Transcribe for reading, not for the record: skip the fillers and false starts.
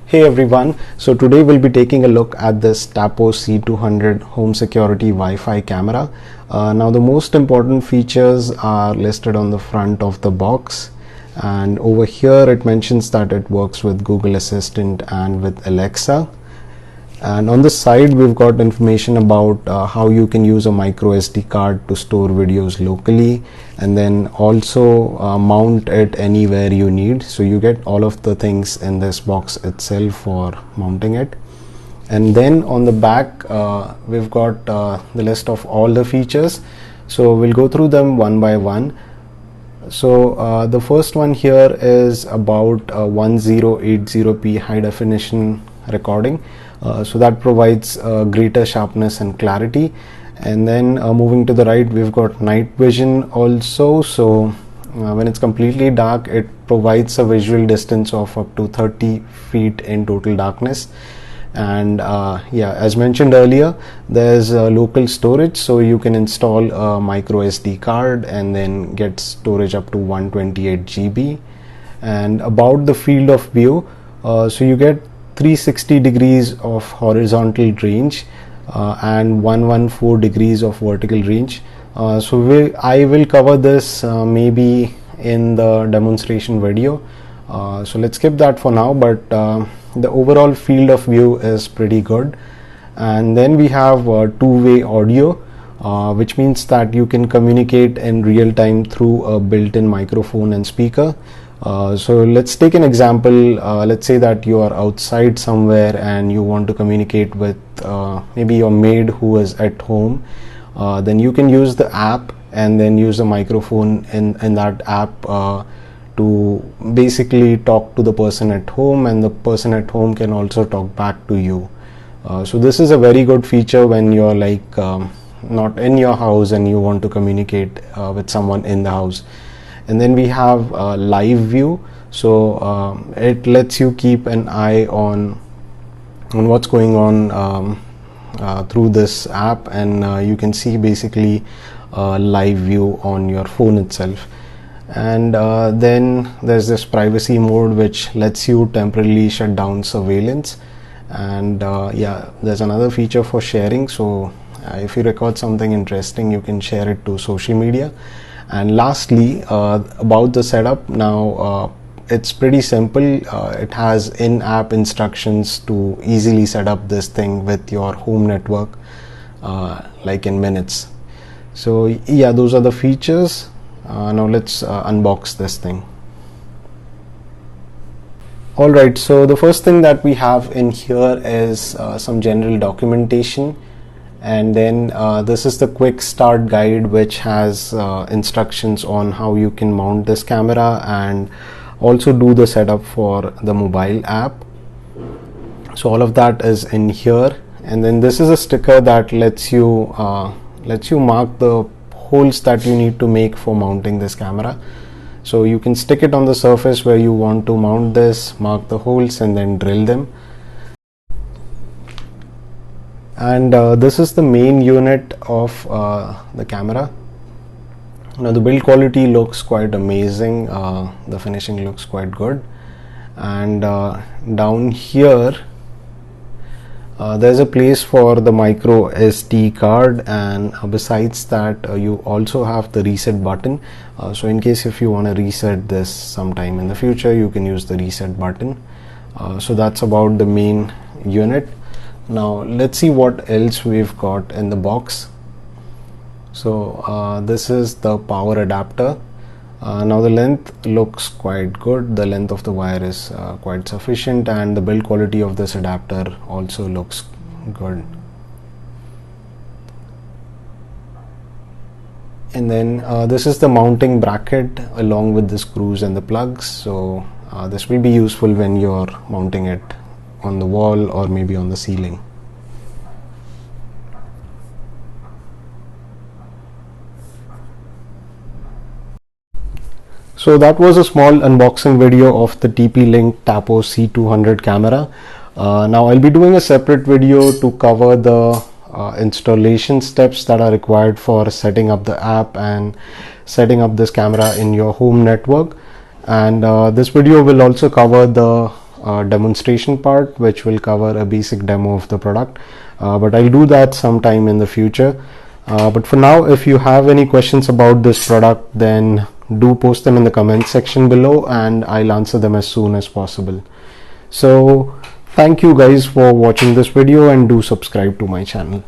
Hey everyone, so today we'll be taking a look at this Tapo C200 home security Wi-Fi camera. Now the most important features are listed on the front of the box, and over here it mentions that it works with Google Assistant and with Alexa. And on the side we've got information about how you can use a micro SD card to store videos locally, and then also mount it anywhere you need. So you get all of the things in this box itself for mounting it. And then on the back we've got the list of all the features, so we'll go through them one by one. So the first one here is about 1080p high definition recording. So that provides greater sharpness and clarity. And then moving to the right, we've got night vision also. So when it's completely dark, it provides a visual distance of up to 30 feet in total darkness. And yeah, as mentioned earlier, there's local storage, so you can install a micro SD card and then get storage up to 128 GB. And about the field of view, so you get 360 degrees of horizontal range and 114 degrees of vertical range. So I will cover this maybe in the demonstration video, so let's skip that for now, but the overall field of view is pretty good. And then we have two-way audio, which means that you can communicate in real time through a built-in microphone and speaker. So let's take an example. Let's say that you are outside somewhere and you want to communicate with maybe your maid who is at home. Then you can use the app and then use the microphone in that app to basically talk to the person at home, and the person at home can also talk back to you. So this is a very good feature when you're like not in your house and you want to communicate with someone in the house. And then we have live view, so it lets you keep an eye on what's going on through this app, and you can see basically live view on your phone itself. And then there's this privacy mode, which lets you temporarily shut down surveillance. And yeah, there's another feature for sharing, so if you record something interesting, you can share it to social media. And lastly, about the setup, now it's pretty simple. It has in-app instructions to easily set up this thing with your home network like in minutes. So yeah, those are the features. Now let's unbox this thing. Alright, so the first thing that we have in here is some general documentation. And then this is the quick start guide, which has instructions on how you can mount this camera and also do the setup for the mobile app. So all of that is in here. And then this is a sticker that lets you mark the holes that you need to make for mounting this camera. So you can stick it on the surface where you want to mount this, mark the holes, and then drill them. And this is the main unit of the camera. Now the build quality looks quite amazing, the finishing looks quite good. And down here there's a place for the micro SD card, and besides that you also have the reset button. So in case if you want to reset this sometime in the future, you can use the reset button. So that's about the main unit. Now let's see what else we've got in the box. So this is the power adapter. Now the length looks quite good. The length of the wire is quite sufficient, and the build quality of this adapter also looks good. And then this is the mounting bracket along with the screws and the plugs. So this will be useful when you're mounting it on the wall or maybe on the ceiling. So that was a small unboxing video of the TP-Link Tapo C200 camera. Now I'll be doing a separate video to cover the installation steps that are required for setting up the app and setting up this camera in your home network. And this video will also cover the a demonstration part which will cover a basic demo of the product, but I'll do that sometime in the future. But for now, if you have any questions about this product, then do post them in the comment section below and I'll answer them as soon as possible. So thank you guys for watching this video and do subscribe to my channel.